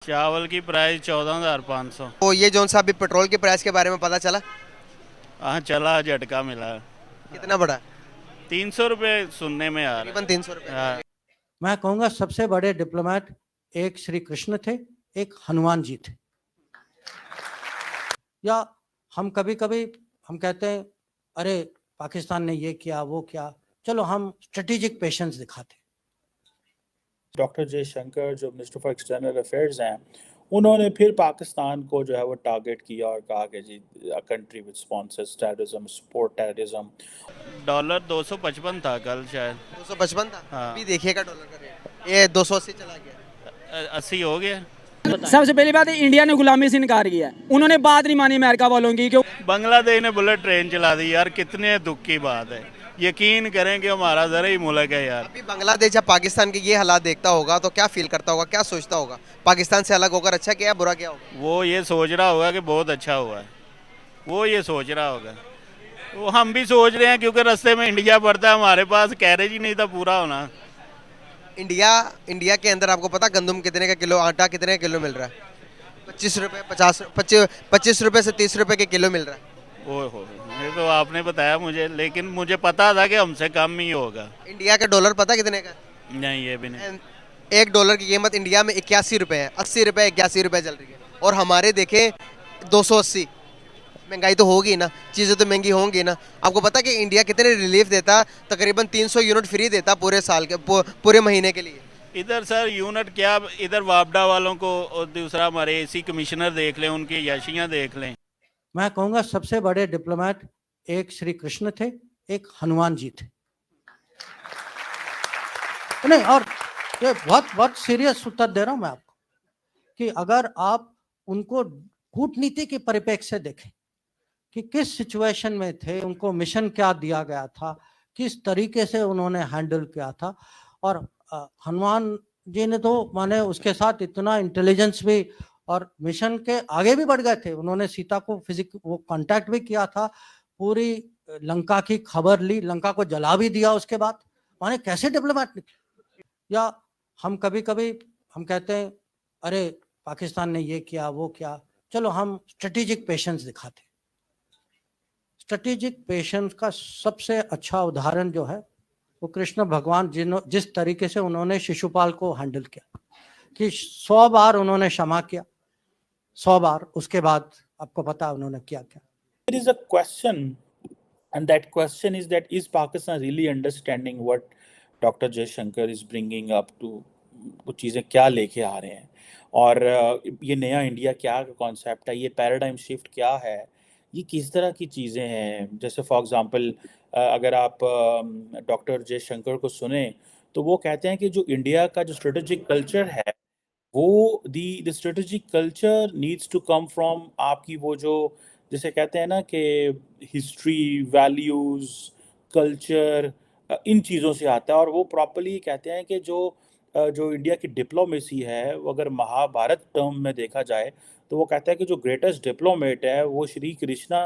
चावल की प्राइस 14,500। तो ये जो सा अभी पेट्रोल के प्राइस के बारे में पता चला, हाँ चला, झटका मिला। कितना बढ़ा? 300 रुपये सुनने में आ रहा तकरीबन 300 रुपये। है। मैं कहूंगा सबसे बड़े डिप्लोमेट एक श्री कृष्ण थे, एक हनुमान जी थे। या हम कभी कभी हम कहते हैं अरे पाकिस्तान ने ये किया वो किया, चलो हम स्ट्रेटेजिक पेशेंस दिखाते। डॉक्टर जयशंकर जो मिनिस्टर फॉर एक्सटर्नल अफेयर्स हैं, उन्होंने फिर पाकिस्तान को जो है वो टारगेट किया और कहा कि जी country which sponsors terrorism, support terrorism. Dollar 255 था कल शायद। 255 था। हाँ। अभी देखिएगा डॉलर का रेट, ये 280 चला गया। 80 हो गया। सबसे पहली बात है, इंडिया ने गुलामी से इनकार किया है। उन्होंने बात नहीं मानी अमेरिका वालों की। क्यों? बांग्लादेश ने बुलेट ट्रेन चला दी यार, कितने दुख की बात है। यकीन करें कि हमारा जरा ही मुल्क है यार। अभी बांग्लादेश जब पाकिस्तान के ये हालात देखता होगा तो क्या फील करता होगा, क्या सोचता होगा? पाकिस्तान से अलग होकर अच्छा किया, बुरा किया होगा? वो ये सोच रहा होगा कि बहुत अच्छा हुआ है, वो ये सोच रहा होगा। वो हम भी सोच रहे हैं क्योंकि रास्ते में इंडिया पड़ता है, हमारे पास कैरेज ही नहीं था पूरा होना। इंडिया के अंदर आपको पता गंदम कितने का किलो, आटा कितने का किलो मिल रहा है? 25 रुपये, 25 रुपये से 30 रुपये के किलो मिल रहा है। ओह हो, ये तो आपने बताया मुझे, लेकिन मुझे पता था कि हमसे कम ही होगा। इंडिया का डॉलर पता कितने का? नहीं, ये भी नहीं। 1 डॉलर की कीमत इंडिया में 81 रुपये है। 80 रुपये 81 रुपये चल रही है, और हमारे देखें 280। महंगाई तो होगी ना, चीज़ें तो महंगी होंगी ना। आपको पता कि इंडिया कितने रिलीफ देता? तकरीबन 300 यूनिट फ्री देता पूरे साल के, पूरे महीने के लिए। इधर सर यूनिट क्या, इधर वापडा वालों को, और दूसरा हमारे एसी कमिश्नर देख लें, उनकी याशियाँ देख लें। मैं कहूंगा सबसे बड़े डिप्लोमेट एक श्री कृष्ण थे, एक हनुमान जी थे। नहीं, और ये बहुत बहुत सीरियस उत्तर दे रहा हूं मैं आपको कि अगर आप उनको कूटनीति के परिप्रेक्ष्य से देखें कि किस सिचुएशन में थे, उनको मिशन क्या दिया गया था, किस तरीके से उन्होंने हैंडल किया था। और हनुमान जी ने तो माने उसके साथ इतना इंटेलिजेंस भी, और मिशन के आगे भी बढ़ गए थे। उन्होंने सीता को वो कांटेक्ट भी किया था, पूरी लंका की खबर ली, लंका को जला भी दिया उसके बाद। माने कैसे डिप्लोमेट निकले। या हम कभी कभी हम कहते हैं अरे पाकिस्तान ने ये किया वो किया, चलो हम स्ट्रेटेजिक पेशेंस दिखाते। स्ट्रेटेजिक पेशेंस का सबसे अच्छा उदाहरण जो है वो कृष्ण भगवान जिस तरीके से उन्होंने शिशुपाल को हैंडल किया कि 100 बार उन्होंने क्षमा किया, 100 बार। उसके बाद आपको पता है उन्होंने क्या क्या। There is a question, and that question is Pakistan really understanding what Dr. Jaishankar is bringing up to, वो चीज़ें क्या लेके आ रहे हैं, और ये नया इंडिया क्या कॉन्सेप्ट है, ये पैराडाइम शिफ्ट क्या है, ये किस तरह की चीज़ें हैं। जैसे फॉर एग्जांपल अगर आप डॉक्टर जयशंकर को सुने तो वो कहते हैं कि जो इंडिया का जो स्ट्रेटेजिक कल्चर है, वो the strategic culture needs to come from आपकी वो जो, जैसे कहते हैं ना कि हिस्ट्री, वैल्यूज़, कल्चर, इन चीज़ों से आता है। और वो प्रॉपर्ली कहते हैं कि जो इंडिया की डिप्लोमेसी है, वो अगर महाभारत टर्म में देखा जाए तो वो कहता है कि जो ग्रेटेस्ट डिप्लोमेट है वो श्री कृष्णा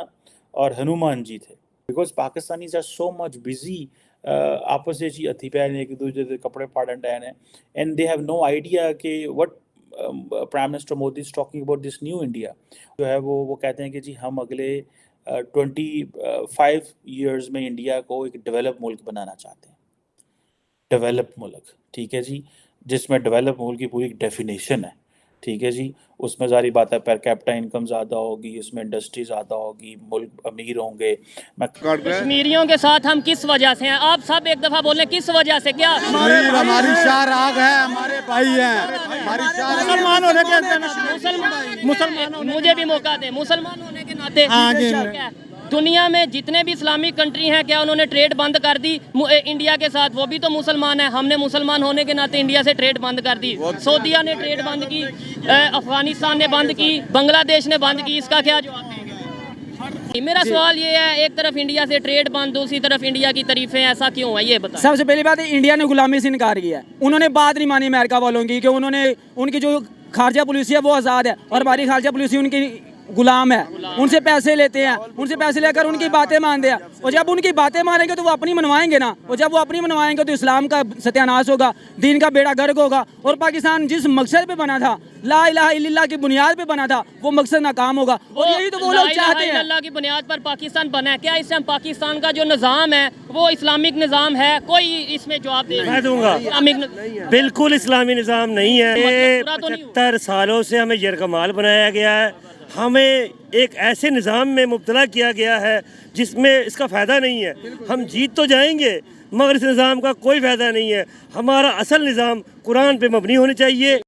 और हनुमान जी थे। Because Pakistanis are so much busy आपस ਵਿੱਚ ਹੀ ਹੱਥੀ ਪੈ ਨੇ, ਇੱਕ ਦੂਜੇ ਦੇ ਕੱਪੜੇ फाड़न डे ने, and they have no idea कि what prime minister Modi is talking about this new India जो है वो कहते हैं कि जी हम अगले 25 ईयर्स में इंडिया को एक डेवलप मुल्क बनाना चाहते हैं। डेवलप मुल्क, ठीक है जी, जिसमें डेवलप मुल्क की पूरी डेफिनेशन है, ठीक है जी। उसमें सारी बात है, पर कैपिटा इनकम ज़्यादा होगी, उसमें इंडस्ट्री ज़्यादा होगी, मुल्क अमीर होंगे। कश्मीरियों के साथ हम किस वजह से हैं? आप सब एक दफा बोलें किस वजह से। क्या हमारी शाह राग है, हमारे भाई हैं, हमारी शाह मुसलमान होने के मुसलमान, मुझे भी मौका दें मुसलमान होने के नाते। क्या दुनिया में जितने भी इस्लामिक कंट्री हैं, क्या उन्होंने ट्रेड बंद कर दी इंडिया के साथ? वो भी तो मुसलमान है। हमने मुसलमान होने के नाते इंडिया से ट्रेड बंद कर दी। सऊदीया ने ट्रेड बंद की, अफगानिस्तान ने बंद की, बांग्लादेश ने बंद की। इसका क्या जवाब देंगे? मेरा सवाल ये है, एक तरफ इंडिया से ट्रेड बंद, दूसरी तरफ इंडिया की तारीफें, ऐसा क्यों है ये बताएं। सबसे पहली बात है, इंडिया ने गुलामी से इनकार किया है। उन्होंने बात नहीं मानी अमेरिका वालों की कि उन्होंने, उनकी जो खारजा पॉलिसी है वो आज़ाद है, और हमारी खारजा पॉलिसी उनकी गुलाम है, उनसे पैसे लेते हैं, उनसे पैसे लेकर उनकी बातें मानते हैं, और जब उनकी बातें मानेंगे तो वो अपनी मनवाएंगे ना, और जब वो अपनी मनवाएंगे तो इस्लाम का सत्यानाश होगा, दीन का बेड़ा गर्क होगा, और पाकिस्तान जिस मकसद पे बना था, ला इलाहा इल्लल्लाह की बुनियाद पे बना था, वो मकसद नाकाम होगा। और यही तो वो लोग चाहते हैं। अल्लाह की बुनियाद पर पाकिस्तान बना है। क्या इस टाइम पाकिस्तान का जो निज़ाम है वो इस्लामिक निज़ाम है? कोई इसमें जवाब दे। मैं दूंगा, बिल्कुल इस्लामी निज़ाम नहीं है। ये 75 सालों से हमें यरगमाल बनाया गया है, हमें एक ऐसे निज़ाम में मुब्तला किया गया है जिसमें इसका फ़ायदा नहीं है। हम जीत तो जाएंगे मगर इस निज़ाम का कोई फ़ायदा नहीं है। हमारा असल निज़ाम कुरान पे मबनी होनी चाहिए।